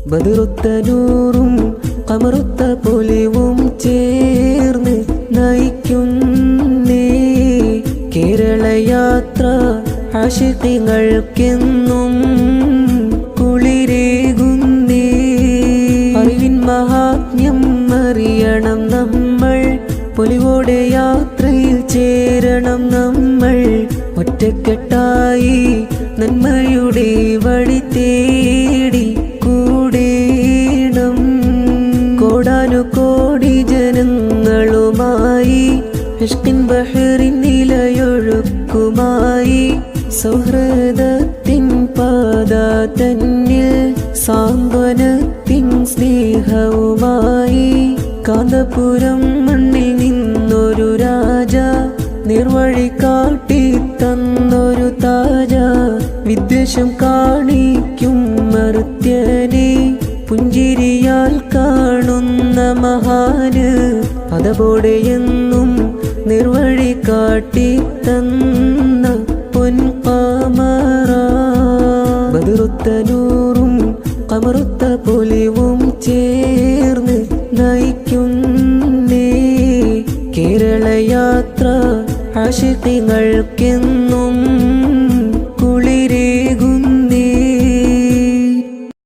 ബദറുത്ത നൂറും കമറുത്ത പൊലിവും ചേർന്ന് നയിക്കുന്നേ കേരളയാത്ര ആശിഖികൾക്കെന്നും കുളിരേകുന്നേ. അറിവിൻ മഹാത്മ്യം അറിയണം നമ്മൾ, പൊലിവോടെ യാത്രയിൽ ചേരണം നമ്മൾ. ഒറ്റക്കെട്ടായി നന്മയുടെ വഴി തേടി കൂടേണം. കോടാനുകോടി ജനങ്ങളുമായി ഇഷ്കിൻ ബഹറിൻ നിലയൊഴുക്കുമായി സൗഹൃദത്തിൻ പാത തന്നിൽ സാന്ത്വനത്തിൻ സ്നേഹവുമായി. കാന്തപുരം മണ്ണിൽ നിന്നൊരു രാജ, നിർവഴി കാട്ടി തന്നൊരു താജ. വിദ്വേഷം കാണിക്കും മർത്യനെ പുഞ്ചിരിയാൽ കാണുന്ന മഹാന്. അതപോടെ എന്നും നിർവഴി കാട്ടി തന്ന പൊൻകമറ. ബദറുത്ത നൂറും കമറുത്ത പൊലിവും ചേർന്ന് നയിക്കുന്നേ കേരളയാത്ര ആശിഖികൾക്കെന്നും